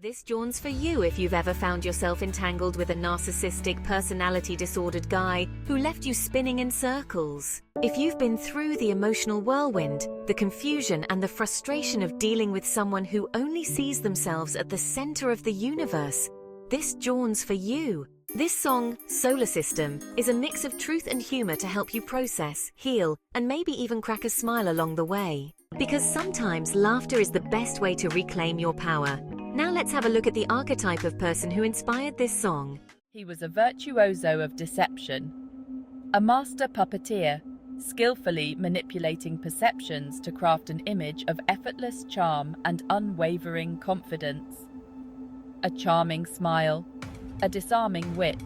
This Jawn's for you if you've ever found yourself entangled with a narcissistic, personality disordered guy who left you spinning in circles. If you've been through the emotional whirlwind, the confusion and the frustration of dealing with someone who only sees themselves at the center of the universe, this Jawn's for you. This song, Solar System, is a mix of truth and humor to help you process, heal, and maybe even crack a smile along the way. Because sometimes laughter is the best way to reclaim your power. Now let's have a look at the archetype of person who inspired this song. He was a virtuoso of deception, a master puppeteer, skillfully manipulating perceptions to craft an image of effortless charm and unwavering confidence. A charming smile, a disarming wit,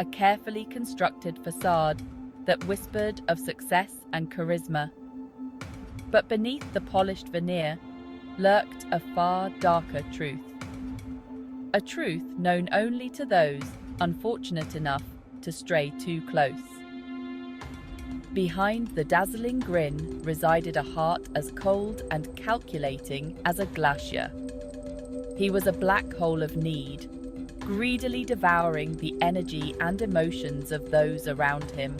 a carefully constructed facade that whispered of success and charisma. But beneath the polished veneer lurked a far darker truth. A truth known only to those unfortunate enough to stray too close. Behind the dazzling grin resided a heart as cold and calculating as a glacier. He was a black hole of need, greedily devouring the energy and emotions of those around him.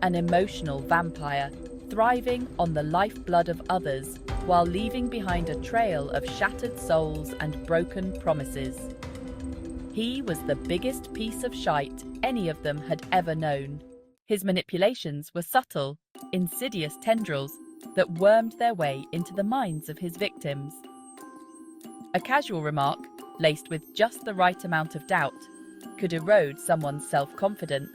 An emotional vampire, thriving on the lifeblood of others while leaving behind a trail of shattered souls and broken promises. He was the biggest piece of shite any of them had ever known. His manipulations were subtle, insidious tendrils that wormed their way into the minds of his victims. A casual remark, laced with just the right amount of doubt, could erode someone's self-confidence.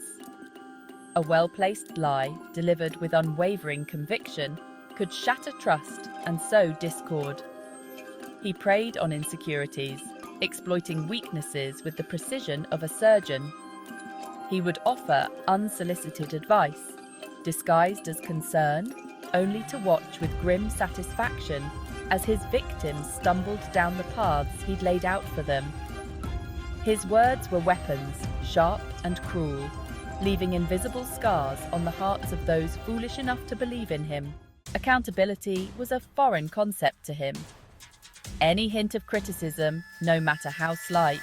A well-placed lie, delivered with unwavering conviction, could shatter trust and sow discord. He preyed on insecurities, exploiting weaknesses with the precision of a surgeon. He would offer unsolicited advice, disguised as concern, only to watch with grim satisfaction as his victims stumbled down the paths he'd laid out for them. His words were weapons, sharp and cruel, leaving invisible scars on the hearts of those foolish enough to believe in him. Accountability was a foreign concept to him. Any hint of criticism, no matter how slight,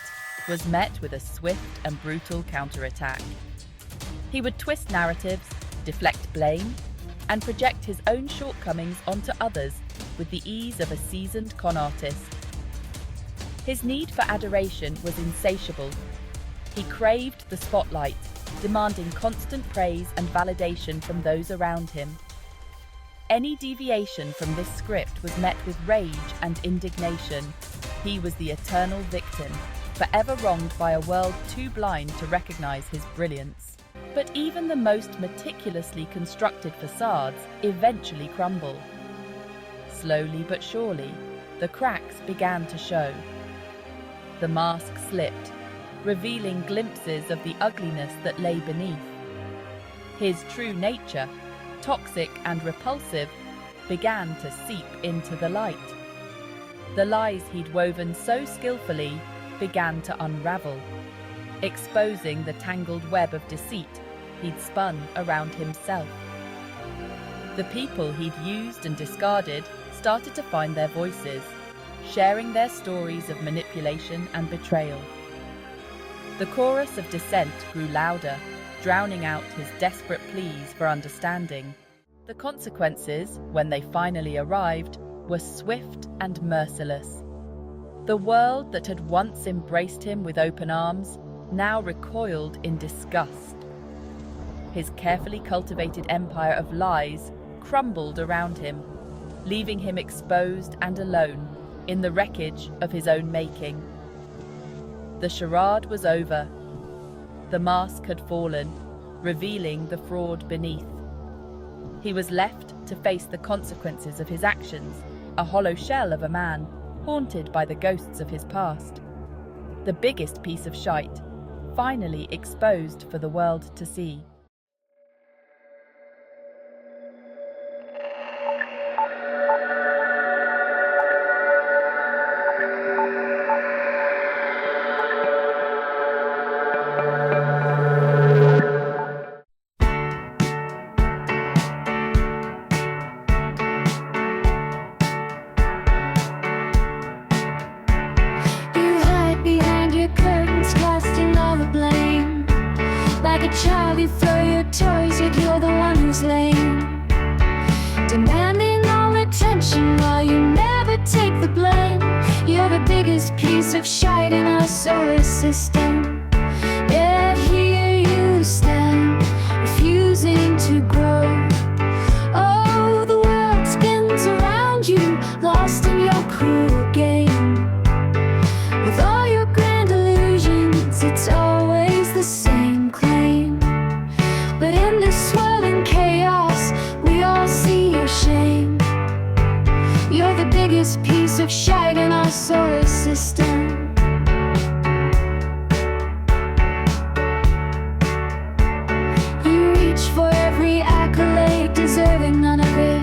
was met with a swift and brutal counterattack. He would twist narratives, deflect blame, and project his own shortcomings onto others with the ease of a seasoned con artist. His need for adoration was insatiable. He craved the spotlight, demanding constant praise and validation from those around him. Any deviation from this script was met with rage and indignation. He was the eternal victim, forever wronged by a world too blind to recognize his brilliance. But even the most meticulously constructed facades eventually crumble. Slowly but surely, the cracks began to show. The mask slipped, revealing glimpses of the ugliness that lay beneath. His true nature, toxic and repulsive, began to seep into the light. The lies he'd woven so skillfully began to unravel, exposing the tangled web of deceit he'd spun around himself. The people he'd used and discarded started to find their voices, sharing their stories of manipulation and betrayal. The chorus of dissent grew louder, drowning out his desperate pleas for understanding. The consequences, when they finally arrived, were swift and merciless. The world that had once embraced him with open arms now recoiled in disgust. His carefully cultivated empire of lies crumbled around him, leaving him exposed and alone in the wreckage of his own making. The charade was over. The mask had fallen, revealing the fraud beneath. He was left to face the consequences of his actions, a hollow shell of a man, haunted by the ghosts of his past. The biggest piece of shite, finally exposed for the world to see. Like a child, you throw your toys, yet you're the one who's lame, demanding all attention while you never take the blame. You're the biggest piece of shite in our solar system, yet here you stand, refusing to grow. Oh, the world spins around you, lost in your cruel game. With all your grand illusions, it's always the same claim. But in this swirling chaos, we all see your shame. You're the biggest piece of shite in our solar system. You reach for every accolade, deserving none of it.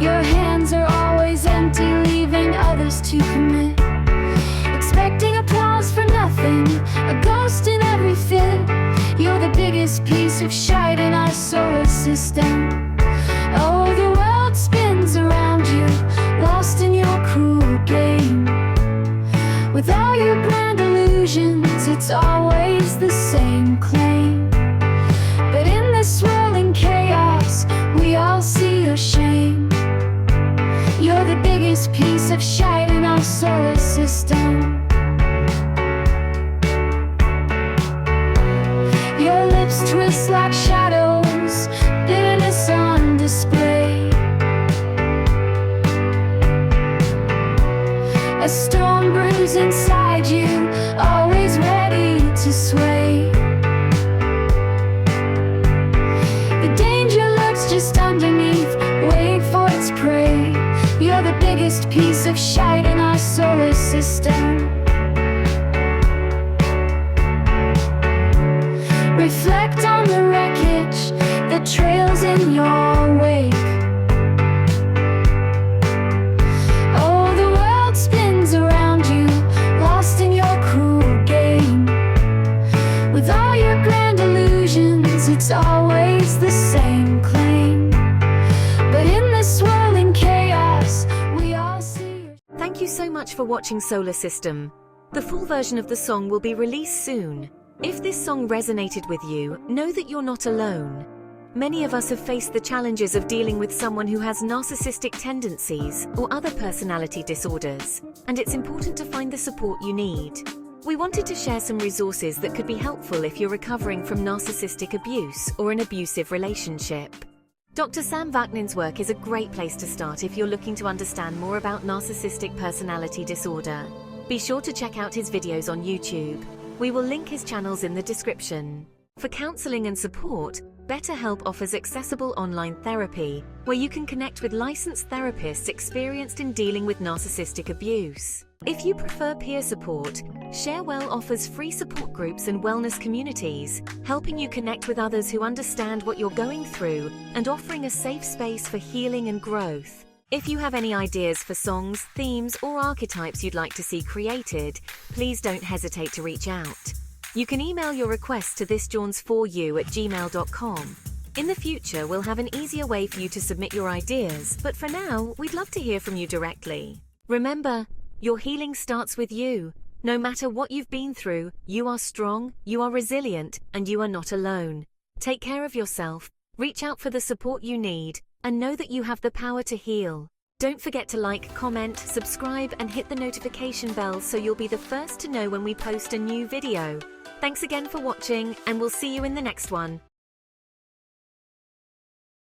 Your hands are always empty, leaving others to commit. Expecting applause for nothing, a ghost in every fit. You're the biggest piece of shite in our solar system. Oh, the world spins around you, lost in your cruel game. With all your grand illusions, it's always the same claim. But in this swirling chaos, we all see your shame. You're the biggest piece of shite in our solar system. Your lips twist like shadows, bitterness on display. A storm brews inside you, always ready to sway. The danger lurks just underneath, wait for its prey. You're the biggest piece of shite in our solar system. Reflect on the wreckage that trails in your wake. Oh, the world spins around you, lost in your cruel game. With all your grand illusions, it's always the same claim. But in this swirling chaos, we all see. Thank you so much for watching Solar System. The full version of the song will be released soon. If this song resonated with you, know that you're not alone. Many of us have faced the challenges of dealing with someone who has narcissistic tendencies or other personality disorders, and it's important to find the support you need. We wanted to share some resources that could be helpful if you're recovering from narcissistic abuse or an abusive relationship. Dr. Sam Vaknin's work is a great place to start if you're looking to understand more about narcissistic personality disorder. Be sure to check out his videos on YouTube. We will link his channels in the description. For counseling and support, BetterHelp offers accessible online therapy where you can connect with licensed therapists experienced in dealing with narcissistic abuse. If you prefer peer support, ShareWell offers free support groups and wellness communities, helping you connect with others who understand what you're going through and offering a safe space for healing and growth. If you have any ideas for songs, themes, or archetypes you'd like to see created, please don't hesitate to reach out. You can email your requests to thisjawns4you@gmail.com. In the future, we'll have an easier way for you to submit your ideas, but for now, we'd love to hear from you directly. Remember, your healing starts with you. No matter what you've been through, you are strong, you are resilient, and you are not alone. Take care of yourself, reach out for the support you need, and know that you have the power to heal. Don't forget to like, comment, subscribe, and hit the notification bell so you'll be the first to know when we post a new video. Thanks again for watching, and we'll see you in the next one.